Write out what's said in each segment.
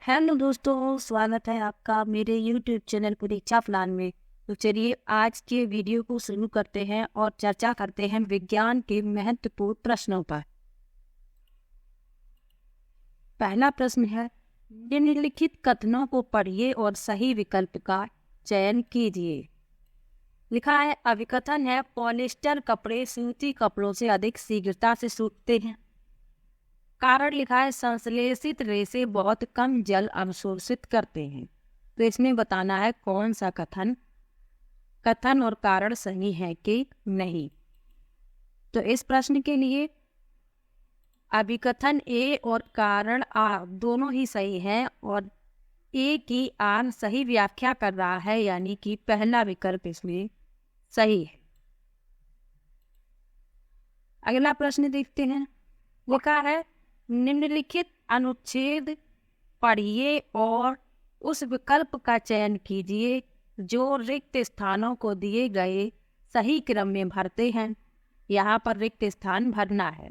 Hello दोस्तों, स्वागत है आपका मेरे YouTube चैनल परीक्षा प्लान में। तो चलिए आज के वीडियो को शुरू करते हैं और चर्चा करते हैं विज्ञान के महत्वपूर्ण प्रश्नों पर। पहला प्रश्न है, निम्नलिखित कथनों को पढ़िए और सही विकल्प का चयन कीजिए। लिखा है, अभिकथन है पॉलिस्टर कपड़े सूती कपड़ों से अधिक शीघ्रता से सूखते हैं। कारण लिखा है संश्लेषित रेशे बहुत कम जल अवशोषित करते हैं। तो इसमें बताना है कौन सा कथन और कारण सही है कि नहीं। तो इस प्रश्न के लिए अभिकथन ए और कारण आ दोनों ही सही हैं और ए की आर सही व्याख्या कर रहा है, यानी कि पहला विकल्प इसमें सही है। अगला प्रश्न देखते हैं। लिखा है निम्नलिखित अनुच्छेद पढ़िए और उस विकल्प का चयन कीजिए जो रिक्त स्थानों को दिए गए सही क्रम में भरते हैं। यहाँ पर रिक्त स्थान भरना है।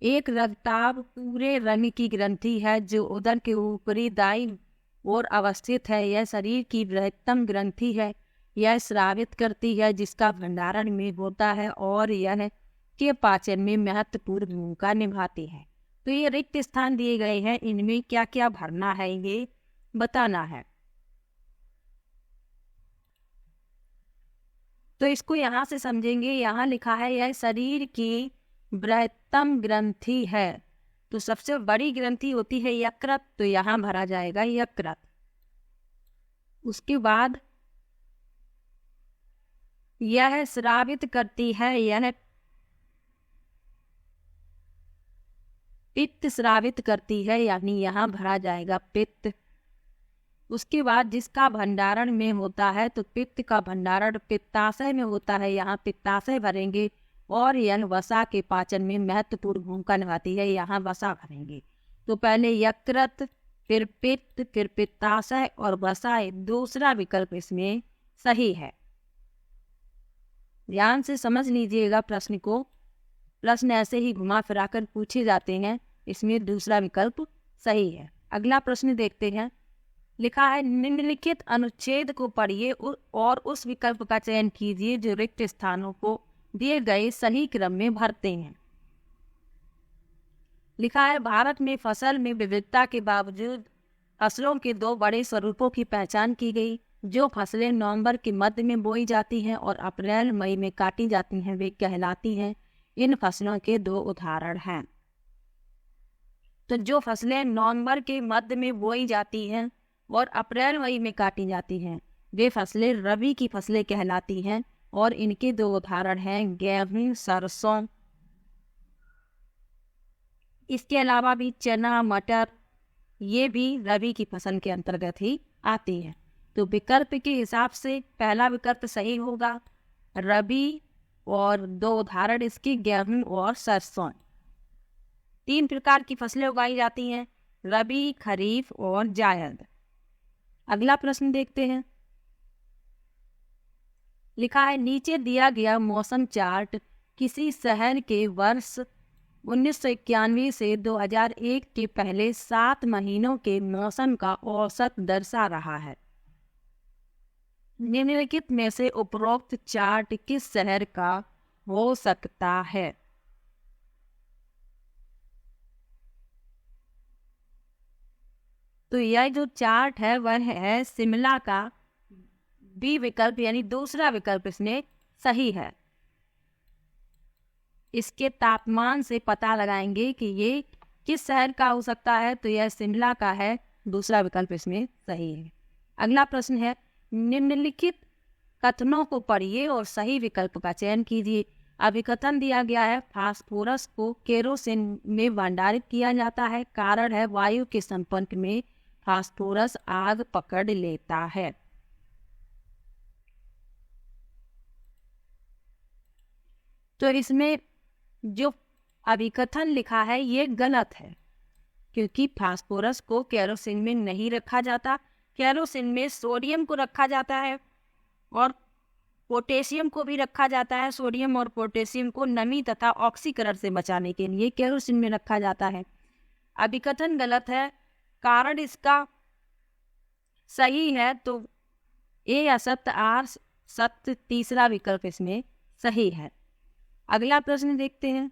एक रक्ताभ पूरे रंग की ग्रंथि है जो उदर के ऊपरी दाईं ओर अवस्थित है। यह शरीर की बृहत्तम ग्रंथि है। यह स्रावित करती है जिसका भंडारण में होता है और यह के पाचन में महत्वपूर्ण भूमिका निभाती है। तो ये रिक्त स्थान दिए गए हैं, इनमें क्या क्या भरना है ये बताना है। तो इसको यहाँ से समझेंगे। यहाँ लिखा है यह शरीर की बृहत्तम ग्रंथि है। तो सबसे बड़ी ग्रंथि होती है यकृत, तो यहाँ भरा जाएगा यकृत। उसके बाद यह स्रावित करती है, यह पित्त स्रावित करती है, यानी यहाँ भरा जाएगा पित्त। उसके बाद जिसका भंडारण में होता है, तो पित्त का भंडारण पित्ताशय में होता है, यहाँ पित्ताशय भरेंगे। और यह वसा के पाचन में महत्वपूर्ण भूमिका निभाती है, यहाँ वसा भरेंगे। तो पहले यकृत, फिर पित्त, फिर पित्ताशय और वसा। दूसरा विकल्प इसमें सही है। ध्यान से समझ लीजिएगा प्रश्न को। प्रश्न ऐसे ही घुमा फिरा कर पूछे जाते हैं, इसमें दूसरा विकल्प सही है। अगला प्रश्न देखते हैं। लिखा है निम्नलिखित अनुच्छेद को पढ़िए और उस विकल्प का चयन कीजिए जो रिक्त स्थानों को दिए गए सही क्रम में भरते हैं। लिखा है भारत में फसल में विविधता के बावजूद फसलों के दो बड़े स्वरूपों की पहचान की गई। जो फसलें नवंबर के मध्य में बोई जाती हैं और अप्रैल मई में काटी जाती हैं, वे कहलाती हैं। इन फसलों के दो उदाहरण हैं। तो जो फसलें नवंबर के मध्य में बोई जाती हैं और अप्रैल मई में काटी जाती हैं, वे फसलें रबी की फसलें कहलाती हैं। और इनके दो उदाहरण हैं गेहूं, सरसों। इसके अलावा भी चना, मटर, ये भी रबी की फसल के अंतर्गत ही आती है। तो विकल्प के हिसाब से पहला विकल्प सही होगा, रबी। और दो उदाहरण इसके गेहूं और सरसों। 3 प्रकार की फसलें उगाई जाती हैं, रबी, खरीफ और जायद। अगला प्रश्न देखते हैं। लिखा है नीचे दिया गया मौसम चार्ट किसी शहर के वर्ष 1991 से 2001 के पहले 7 महीनों के मौसम का औसत दर्शा रहा है। निम्नलिखित में से उपरोक्त चार्ट किस शहर का हो सकता है? तो यह जो चार्ट है वह है शिमला का। बी विकल्प यानी दूसरा विकल्प इसमें सही है। इसके तापमान से पता लगाएंगे कि ये किस शहर का हो सकता है, तो यह शिमला का है। दूसरा विकल्प इसमें सही है। अगला प्रश्न है निम्नलिखित कथनों को पढ़िए और सही विकल्प का चयन कीजिए। अभिकथन दिया गया है फास्फोरस को केरोसिन में भंडारित किया जाता है। कारण है वायु के संपर्क में फास्फोरस आग पकड़ लेता है। तो इसमें जो अभिकथन लिखा है ये गलत है, क्योंकि फास्फोरस को केरोसिन में नहीं रखा जाता। केरोसिन में सोडियम को रखा जाता है और पोटेशियम को भी रखा जाता है। सोडियम और पोटेशियम को नमी तथा ऑक्सीकरण से बचाने के लिए केरोसिन में रखा जाता है। अभिकथन गलत है। कारण इसका सही है तो ए असत्य, आर सत्य, तीसरा विकल्प इसमें सही है। अगला प्रश्न देखते हैं।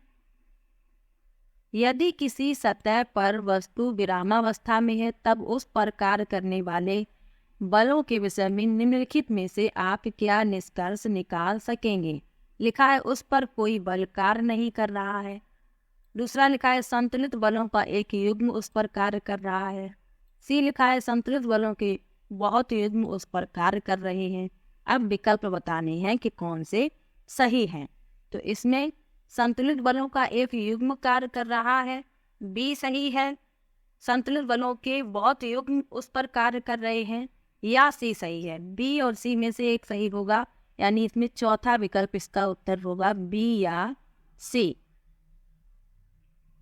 यदि किसी सतह पर वस्तु विरामावस्था में है तब उस पर कार्य करने वाले बलों के विषय में निम्नलिखित में से आप क्या निष्कर्ष निकाल सकेंगे? लिखा है उस पर कोई बल कार्य नहीं कर रहा है। दूसरा लिखा है संतुलित बलों का एक युग्म उस पर कार्य कर रहा है। सी लिखा है संतुलित बलों के बहुत युग्म उस पर कार्य कर रहे हैं। अब विकल्प बताने हैं कि कौन से सही हैं। तो इसमें संतुलित बलों का एक युग्म कार्य कर रहा है, बी सही है। संतुलित बलों के बहुत युग्म उस पर कार्य कर रहे हैं, या सी सही है। बी और सी में से एक सही होगा, यानी इसमें चौथा विकल्प इसका उत्तर होगा, बी या सी।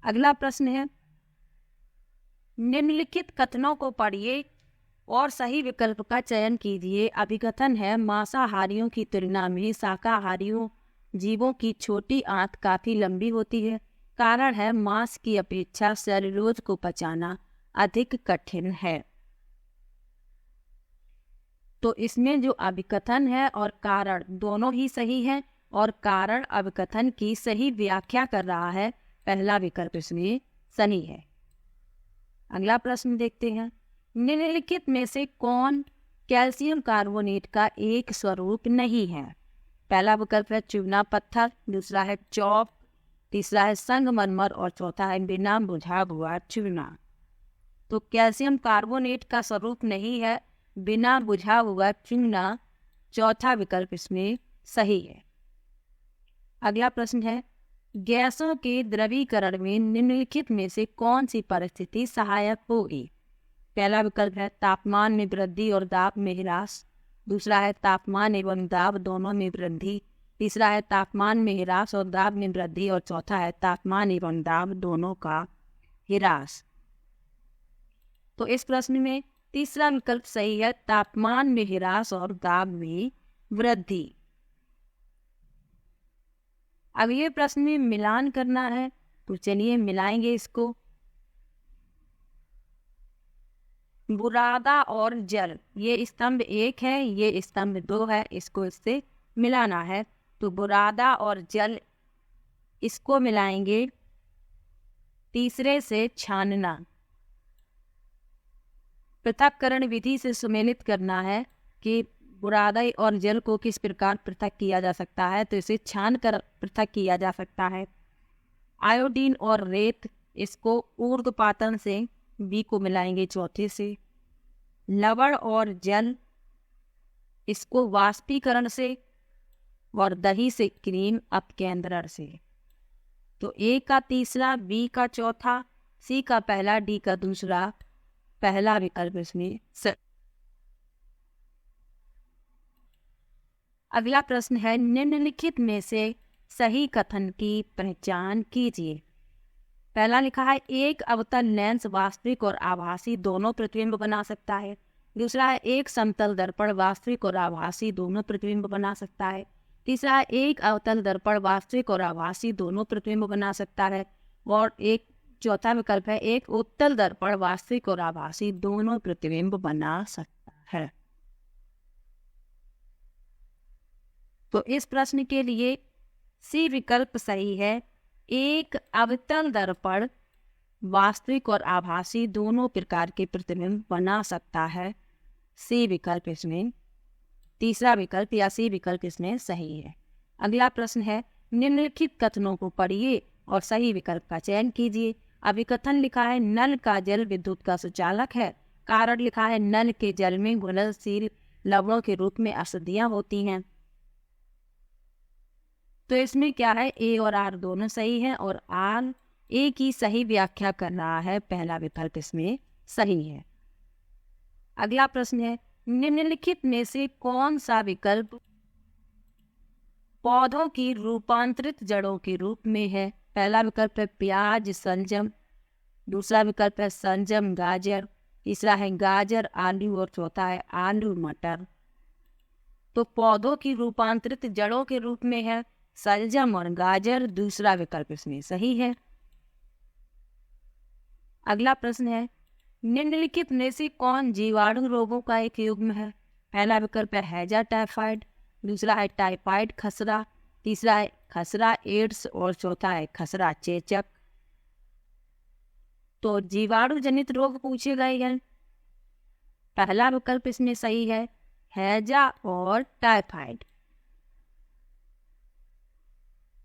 अगला प्रश्न है, निम्नलिखित कथनों को पढ़िए और सही विकल्प का चयन कीजिए। अभिकथन है मांसाहारियों की तुलना में शाकाहारियों जीवों की छोटी आंत काफी लंबी होती है। कारण है मांस की अपेक्षा सेल्यूलोज को पचाना अधिक कठिन है। तो इसमें जो अभिकथन है और कारण दोनों ही सही है, और कारण अभिकथन की सही व्याख्या कर रहा है, पहला विकल्प इसमें सही है। अगला प्रश्न देखते हैं। निम्नलिखित में से कौन कैल्शियम कार्बोनेट का एक स्वरूप नहीं है? पहला विकल्प है चूना पत्थर, दूसरा है चौक, तीसरा है संगमरमर और चौथा है बिना बुझा हुआ चूना। तो कैल्शियम कार्बोनेट का स्वरूप नहीं है बिना बुझा हुआ चूना, चौथा विकल्प इसमें सही है। अगला प्रश्न है, गैसों के द्रवीकरण में निम्नलिखित में से कौन सी परिस्थिति सहायक होगी? पहला विकल्प है तापमान में वृद्धि और दाब में ह्रास, दूसरा है तापमान एवं दाब दोनों में वृद्धि, तीसरा है तापमान में ह्रास और दाब में वृद्धि, और चौथा है तापमान एवं दाब दोनों का ह्रास। तो इस प्रश्न में तीसरा विकल्प सही है, तापमान में ह्रास और दाब में वृद्धि। अब ये प्रश्न में मिलान करना है, तो चलिए मिलाएंगे इसको। बुरादा और जल, ये स्तंभ 1 है, ये स्तंभ 2 है, इसको इससे मिलाना है। तो बुरादा और जल इसको मिलाएंगे, तीसरे से छानना, पृथक्करण विधि से सुमेलित करना है कि बुरादा और जल को किस प्रकार पृथक किया जा सकता है। तो इसे छान कर पृथक किया जा सकता है। आयोडीन और रेत, इसको ऊर्ध्वपातन से बी को मिलाएंगे चौथे से। लवण और जल, इसको वाष्पीकरण से, और दही से क्रीम अपकेंद्रण से। तो ए का तीसरा, बी का चौथा, सी का पहला, डी का दूसरा, पहला विकल्प इसमें सही। अगला प्रश्न है, निम्नलिखित में से सही कथन की पहचान कीजिए। पहला लिखा है एक अवतल लेंस वास्तविक और आभासी दोनों प्रतिबिंब बना सकता है। दूसरा है एक समतल दर्पण वास्तविक और आभासी दोनों प्रतिबिंब बना सकता है। तीसरा है एक अवतल दर्पण वास्तविक और आभासी दोनों प्रतिबिंब बना सकता है। और एक चौथा विकल्प है एक उत्तल दर्पण वास्तविक और आभासी दोनों प्रतिबिंब बना सकता है। तो इस प्रश्न के लिए सी विकल्प सही है, एक अवतल दर्पण वास्तविक और आभासी दोनों प्रकार के प्रतिबिंब बना सकता है। सी विकल्प इसमें, तीसरा विकल्प या सी विकल्प इसमें सही है। अगला प्रश्न है, निम्नलिखित कथनों को पढ़िए और सही विकल्प का चयन कीजिए। अभिकथन लिखा है नल का जल विद्युत का सुचालक है। कारण लिखा है नल के जल में घुलनशील लवणों के रूप में अशुद्धियां होती हैं। तो इसमें क्या है, ए और आर दोनों सही हैं, और आर ए की सही व्याख्या कर रहा है, पहला विकल्प इसमें सही है। अगला प्रश्न है, निम्नलिखित में से कौन सा विकल्प पौधों की रूपांतरित जड़ों के रूप में है? पहला विकल्प है प्याज सलजम, दूसरा विकल्प है सलजम गाजर, तीसरा है गाजर आलू, और चौथा है आलू मटर। तो पौधों की रूपांतरित जड़ों के रूप में है सलजम और गाजर, दूसरा विकल्प इसमें सही है। अगला प्रश्न है, निम्नलिखित में से कौन जीवाणु रोगों का एक युग्म है? पहला विकल्प है हैजा टाइफाइड, दूसरा है टाइफाइड खसरा, तीसरा है खसरा एड्स और चौथा है खसरा चेचक। तो जीवाणु जनित रोग पूछे गए हैं। पहला विकल्प इसमें सही है, हैजा और टाइफाइड।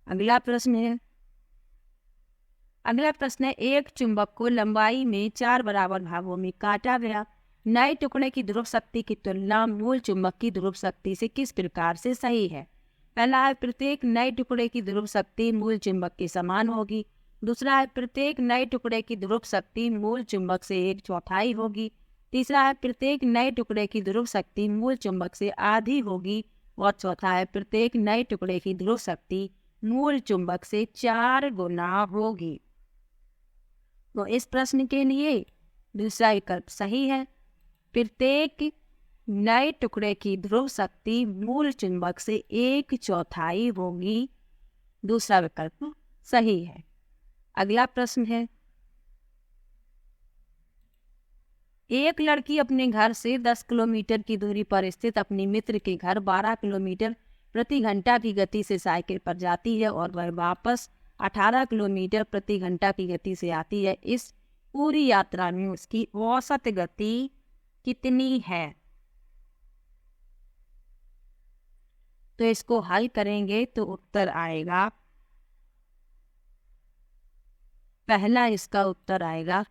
अगला प्रश्न है एक चुंबक को लंबाई में 4 बराबर भागों में काटा गया। नए टुकड़े की ध्रुव शक्ति की तुलना मूल चुंबक की ध्रुव शक्ति से किस प्रकार से सही है? पहला है प्रत्येक नए टुकड़े की ध्रुव शक्ति मूल चुंबक के समान होगी। दूसरा है प्रत्येक नए टुकड़े की ध्रुव शक्ति मूल चुंबक से 1/4 होगी। तीसरा है प्रत्येक नए टुकड़े की ध्रुव शक्ति मूल चुंबक से आधी होगी। और चौथा है प्रत्येक नए टुकड़े की ध्रुव शक्ति मूल चुंबक से 4 गुना होगी। तो इस प्रश्न के लिए दूसरा विकल्प सही है, प्रत्येक नए टुकड़े की ध्रुव शक्ति मूल चुंबक से 1/4 होगी। दूसरा विकल्प सही है। अगला प्रश्न है एक लड़की अपने घर से 10 किलोमीटर की दूरी पर स्थित अपने मित्र के घर 12 किलोमीटर प्रति घंटा की गति से साइकिल पर जाती है और वह वापस 18 किलोमीटर प्रति घंटा की गति से आती है। इस पूरी यात्रा में उसकी औसत गति कितनी है? तो इसको हल करेंगे तो उत्तर आएगा, पहला इसका उत्तर आएगा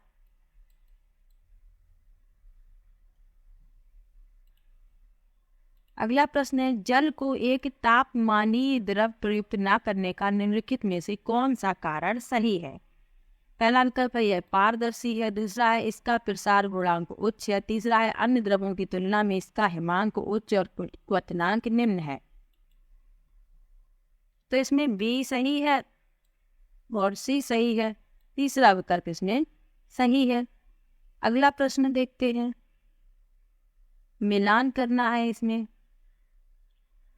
अगला प्रश्न है जल को एक तापमानीय द्रव प्रयुक्त न करने का निम्नलिखित में से कौन सा कारण सही है? पहला विकल्प है यह पारदर्शी है, दूसरा है इसका प्रसार गुणांक उच्च है, तीसरा है अन्य द्रवों की तुलना में इसका हिमांक उच्च और क्वथनांक निम्न है। तो इसमें बी सही है और सी सही है, तीसरा विकल्प इसमें सही है। अगला प्रश्न देखते हैं, मिलान करना है इसमें।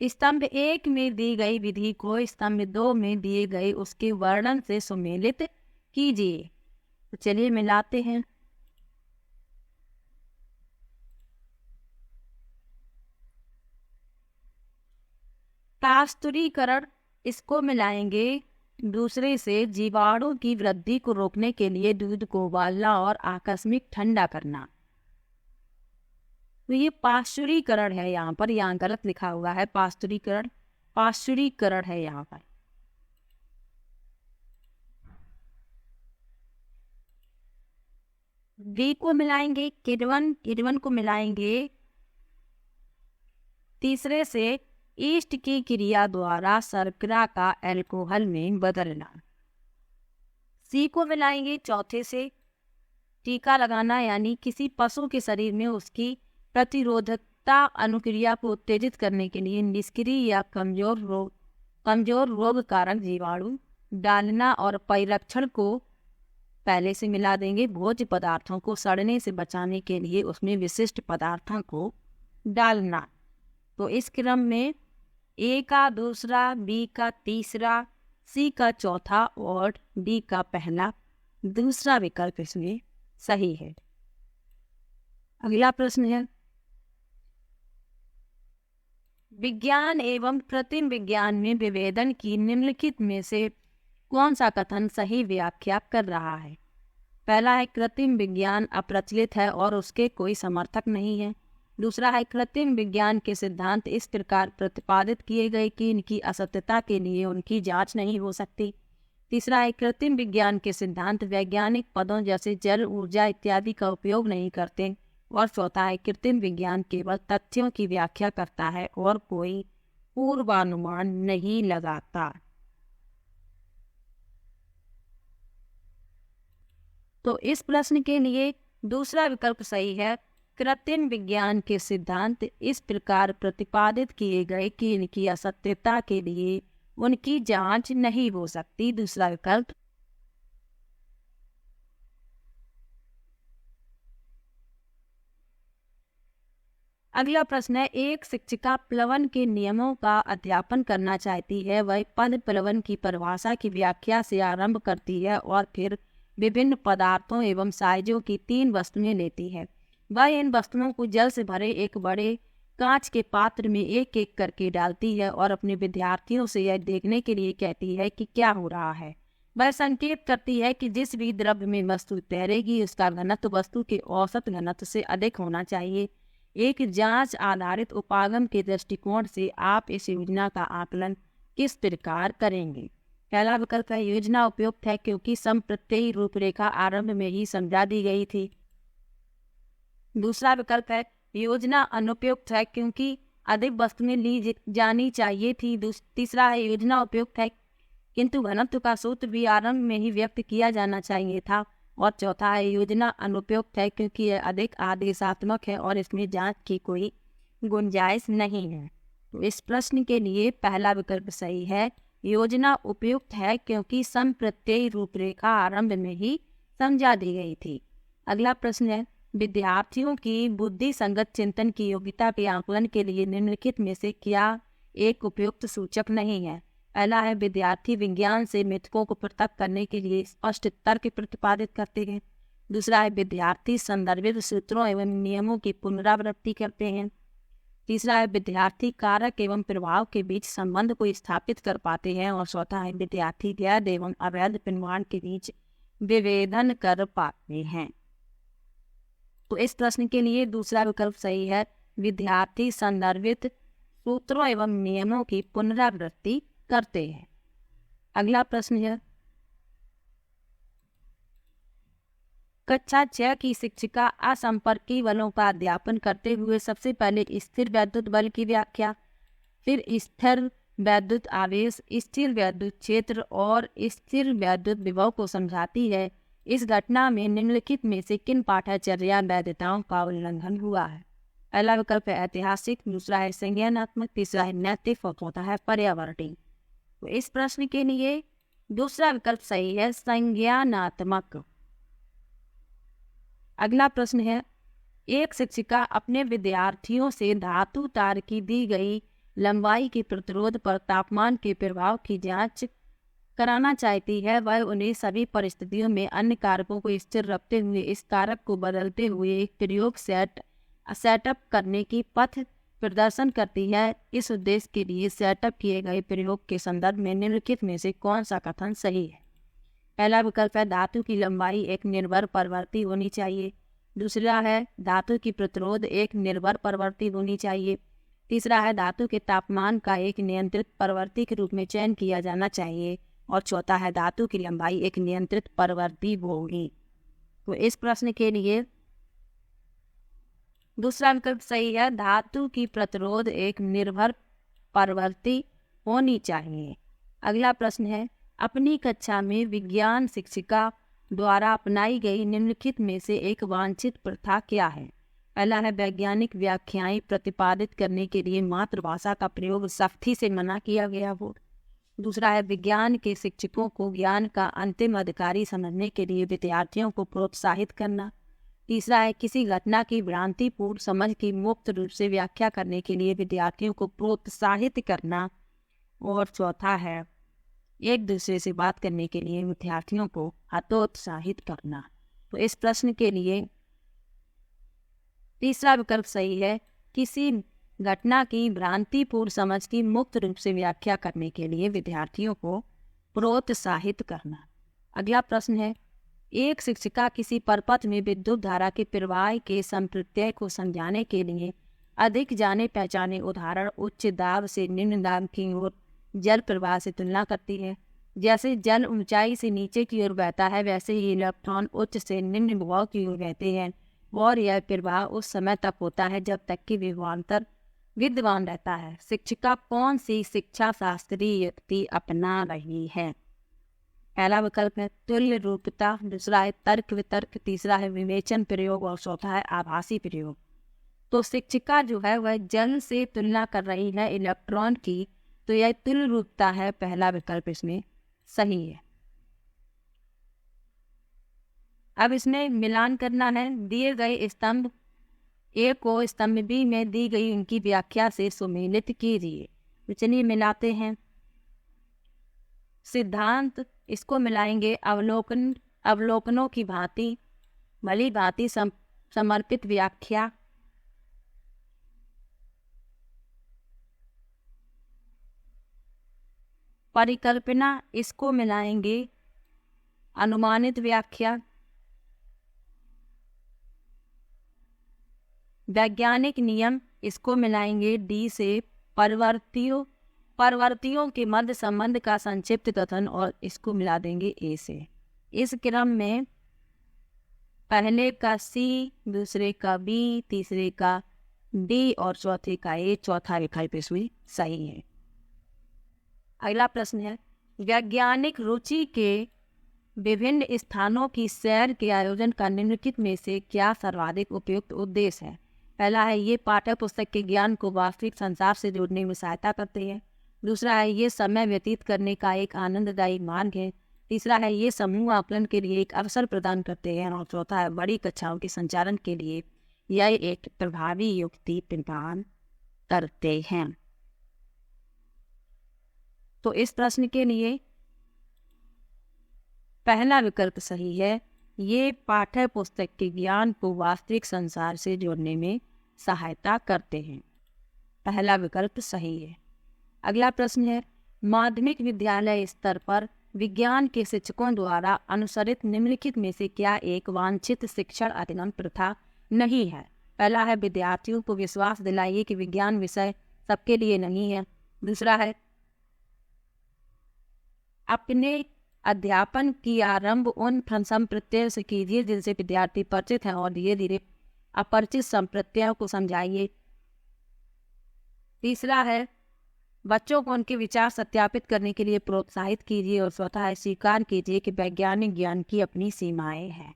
स्तंभ 1 में दी गई विधि को स्तंभ 2 में दिए गए उसके वर्णन से सुमेलित कीजिए। तो चलिए मिलाते हैं। पास्तुरीकरण, इसको मिलाएंगे दूसरे से जीवाणु की वृद्धि को रोकने के लिए दूध को उबालना और आकस्मिक ठंडा करना। तो ये पास्तुरीकरण है, यहाँ गलत लिखा हुआ है, पास्तुरीकरण है यहाँ पर। बी को मिलाएंगे किण्वन को मिलाएंगे तीसरे से ईस्ट की क्रिया द्वारा शर्करा का अल्कोहल में बदलना। सी को मिलाएंगे चौथे से टीका लगाना, यानी किसी पशु के शरीर में उसकी प्रतिरोधकता अनुक्रिया को उत्तेजित करने के लिए निष्क्रिय या कमजोर रोग कारक जीवाणु डालना। और परिरक्षण को पहले से मिला देंगे, भोज्य पदार्थों को सड़ने से बचाने के लिए उसमें विशिष्ट पदार्थों को डालना। तो इस क्रम में ए का दूसरा, बी का तीसरा, सी का चौथा और डी का पहला, दूसरा विकल्प इसमें सही है। अगला प्रश्न है, विज्ञान एवं कृत्रिम विज्ञान में विभेदन की निम्नलिखित में से कौन सा कथन सही व्याख्या कर रहा है? पहला है कृत्रिम विज्ञान अप्रचलित है और उसके कोई समर्थक नहीं है। दूसरा है कृत्रिम विज्ञान के सिद्धांत इस प्रकार प्रतिपादित किए गए कि इनकी असत्यता के लिए उनकी जांच नहीं हो सकती। तीसरा है कृत्रिम विज्ञान के सिद्धांत वैज्ञानिक पदों जैसे जल, ऊर्जा इत्यादि का उपयोग नहीं करते। और चौथा है कृत्रिम विज्ञान केवल तथ्यों की व्याख्या करता है और कोई पूर्वानुमान नहीं लगाता। तो इस प्रश्न के लिए दूसरा विकल्प सही है, कृत्रिम विज्ञान के सिद्धांत इस प्रकार प्रतिपादित किए गए कि इनकी असत्यता के लिए उनकी जांच नहीं हो सकती, दूसरा विकल्प। अगला प्रश्न है, एक शिक्षिका प्लवन के नियमों का अध्यापन करना चाहती है। वह पद प्लवन की परिभाषा की व्याख्या से आरंभ करती है और फिर विभिन्न पदार्थों एवं साइजों की 3 वस्तुएं लेती है। वह इन वस्तुओं को जल से भरे एक बड़े कांच के पात्र में एक एक करके डालती है और अपने विद्यार्थियों से यह देखने के लिए कहती है कि क्या हो रहा है। वह संकेत करती है कि जिस भी द्रव्य में वस्तु तैरेगी उसका घनत्व वस्तु के औसत घनत्व से अधिक होना चाहिए। एक जांच आधारित उपागम के दृष्टिकोण से आप इस योजना का आकलन किस प्रकार करेंगे? पहला विकल्प है योजना उपयुक्त है क्योंकि संप्रत्ययी रूपरेखा आरंभ में ही समझा दी गई थी। दूसरा विकल्प है योजना अनुपयुक्त है क्योंकि अधिक वस्तुएं ली जानी चाहिए थी। तीसरा है योजना उपयुक्त है किंतु घनत्व का सूत्र भी आरंभ में ही व्यक्त किया जाना चाहिए था। और चौथा है योजना अनुपयुक्त है क्योंकि यह अधिक आदेशात्मक है और इसमें जांच की कोई गुंजाइश नहीं है। तो इस प्रश्न के लिए पहला विकल्प सही है, योजना उपयुक्त है क्योंकि संप्रत्ययी रूपरेखा आरंभ में ही समझा दी गई थी। अगला प्रश्न है विद्यार्थियों की बुद्धि संगत चिंतन की योग्यता के आकलन के लिए निम्नलिखित में से क्या एक उपयुक्त सूचक नहीं है? पहला है विद्यार्थी विज्ञान से मिथकों को पृथक करने के लिए स्पष्ट तर्क प्रतिपादित करते हैं। दूसरा है विद्यार्थी संदर्भित सूत्रों एवं नियमों की पुनरावृत्ति करते हैं। तीसरा है विद्यार्थी कारक एवं प्रभाव के बीच संबंध को स्थापित कर पाते हैं। और चौथा है विद्यार्थी वैध एवं अवैध प्रमाण के बीच विभेदन कर पाते हैं। तो इस प्रश्न के लिए दूसरा विकल्प सही है, विद्यार्थी संदर्भित सूत्रों एवं नियमों की पुनरावृत्ति करते हैं। अगला प्रश्न है कक्षा 6 की शिक्षिका असंपर्की बलों का अध्यापन करते हुए सबसे पहले स्थिर वैद्युत बल की व्याख्या, फिर स्थिर वैद्युत आवेश, स्थिर वैद्युत क्षेत्र और स्थिर वैद्युत विभव को समझाती है। इस घटना में निम्नलिखित में से किन पाठ्यचर्या वैधताओं का उल्लंघन हुआ है? पहला विकल्प है ऐतिहासिक, दूसरा है संज्ञानात्मक, तीसरा है नैतिक और चौथा है पर्यावरणीय। तो इस प्रश्न के लिए दूसरा विकल्प सही है, संज्ञानात्मक। अगला प्रश्न है एक शिक्षिका अपने विद्यार्थियों से धातु तार की दी गई लंबाई के प्रतिरोध पर तापमान के प्रभाव की जांच कराना चाहती है। वह उन्हें सभी परिस्थितियों में अन्य कारकों को स्थिर रखते हुए इस कारक को बदलते हुए एक प्रयोग सेटअप करने की पथ प्रदर्शन करती है। इस उद्देश्य के लिए सेटअप किए गए प्रयोग के संदर्भ में निम्नलिखित में से कौन सा कथन सही है? पहला विकल्प है धातु की लंबाई एक निर्भर परिवर्ती होनी चाहिए। दूसरा है धातु की प्रतिरोध एक निर्भर परिवर्ती होनी चाहिए। तीसरा है धातु के तापमान का एक नियंत्रित परिवर्ती के रूप में चयन किया जाना चाहिए। और चौथा है धातु की लंबाई एक नियंत्रित परिवर्ती होगी। तो इस प्रश्न के लिए दूसरा विकल्प सही है, धातु की प्रतिरोध एक निर्भर परिवर्ती होनी चाहिए। अगला प्रश्न है अपनी कक्षा में विज्ञान शिक्षिका द्वारा अपनाई गई निम्नलिखित में से एक वांछित प्रथा क्या है? पहला है वैज्ञानिक व्याख्याएं प्रतिपादित करने के लिए मातृभाषा का प्रयोग सख्ती से मना किया गया हो। दूसरा है विज्ञान के शिक्षकों को ज्ञान का अंतिम अधिकारी समझने के लिए विद्यार्थियों को प्रोत्साहित करना। तीसरा है किसी घटना की भ्रांतिपूर्ण समझ की मुक्त रूप से व्याख्या करने के लिए विद्यार्थियों को प्रोत्साहित करना। और चौथा है एक दूसरे से बात करने के लिए विद्यार्थियों को हतोत्साहित करना। तो इस प्रश्न के लिए तीसरा विकल्प सही है, किसी घटना की भ्रांतिपूर्ण समझ की मुक्त रूप से व्याख्या करने के लिए विद्यार्थियों को प्रोत्साहित करना। अगला प्रश्न है एक शिक्षिका किसी परपथ में विद्युत धारा के प्रवाह के संप्रत्यय को समझाने के लिए अधिक जाने पहचाने उदाहरण उच्च दाब से निम्न दाब की ओर जल प्रवाह से तुलना करती है। जैसे जल ऊंचाई से नीचे की ओर बहता है वैसे ही इलेक्ट्रॉन उच्च से निम्न विभव की ओर बहते हैं और यह प्रवाह उस समय तक होता है जब तक कि विभवांतर विद्यमान रहता है। शिक्षिका कौन सी शिक्षा शास्त्रीय युक्ति अपना रही है? पहला विकल्प है तुल्य रूपता, दूसरा है तर्क वितर्क, तीसरा है विवेचन प्रयोग और चौथा है आभासी प्रयोग। तो शिक्षिका जो है वह जल से तुलना कर रही है इलेक्ट्रॉन की, तो यह तुल्य रूपता है, पहला विकल्प इसमें सही है। अब इसमें मिलान करना है। दिए गए स्तंभ ए को स्तंभ बी में दी गई उनकी व्याख्या से सुमेलित कीजिए। तो चलिए मिलाते हैं। सिद्धांत इसको मिलाएंगे अवलोकन अवलोकनों की भांति भली भांति समर्पित व्याख्या, परिकल्पना इसको मिलाएंगे अनुमानित व्याख्या, वैज्ञानिक नियम इसको मिलाएंगे डी से परवर्तियों के मध्य संबंध का संक्षिप्त कथन और इसको मिला देंगे ए से। इस क्रम में पहले का सी, दूसरे का बी, तीसरे का डी और चौथे का ए, चौथा विकल्प इसमें सही है। अगला प्रश्न है, वैज्ञानिक रुचि के विभिन्न स्थानों की सैर के आयोजन का निम्नलिखित में से क्या सर्वाधिक उपयुक्त उद्देश्य है? पहला है ये पाठ्य पुस्तक के ज्ञान को वास्तविक संसार से जोड़ने में सहायता करते हैं। दूसरा है ये समय व्यतीत करने का एक आनंददायी मार्ग है। तीसरा है ये समूह आकलन के लिए एक अवसर प्रदान करते हैं। और चौथा है बड़ी कक्षाओं के संचालन के लिए यह एक प्रभावी युक्ति प्रदान करते हैं। तो इस प्रश्न के लिए पहला विकल्प सही है, ये पाठ्य पुस्तक के ज्ञान को वास्तविक संसार से जोड़ने में सहायता करते हैं। पहला विकल्प सही है। अगला प्रश्न है, माध्यमिक विद्यालय स्तर पर विज्ञान के शिक्षकों द्वारा अनुसरित निम्नलिखित में से क्या एक वांछित शिक्षण अधिगम प्रथा नहीं है? पहला है विद्यार्थियों को विश्वास दिलाइए कि विज्ञान विषय सबके लिए नहीं है। दूसरा है अपने अध्यापन की आरंभ उन संप्रत्ययों से कीजिए जिनसे विद्यार्थी परिचित हैं और धीरे धीरे अपरिचित संप्रत्ययों को समझाइए। तीसरा है बच्चों को उनके विचार सत्यापित करने के लिए प्रोत्साहित कीजिए। और चौथा है स्वीकार कीजिए कि वैज्ञानिक ज्ञान की अपनी सीमाएं हैं।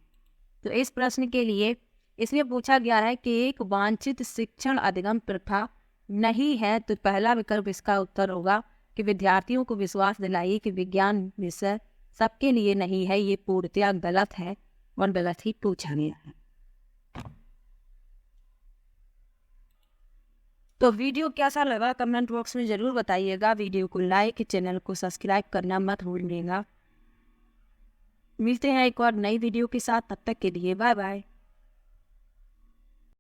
तो इस प्रश्न के लिए इसमें पूछा गया है कि एक वांछित शिक्षण अधिगम प्रथा नहीं है, तो पहला विकल्प इसका उत्तर होगा कि विद्यार्थियों को विश्वास दिलाइए कि विज्ञान विषय सबके लिए नहीं है। ये पूर्णतया गलत है और गलत ही पूछा गया है। तो वीडियो कैसा लगा कमेंट बॉक्स में ज़रूर बताइएगा। वीडियो को लाइक, चैनल को सब्सक्राइब करना मत भूलिएगा। मिलते हैं एक और नई वीडियो के साथ, तब तक के लिए बाय बाय।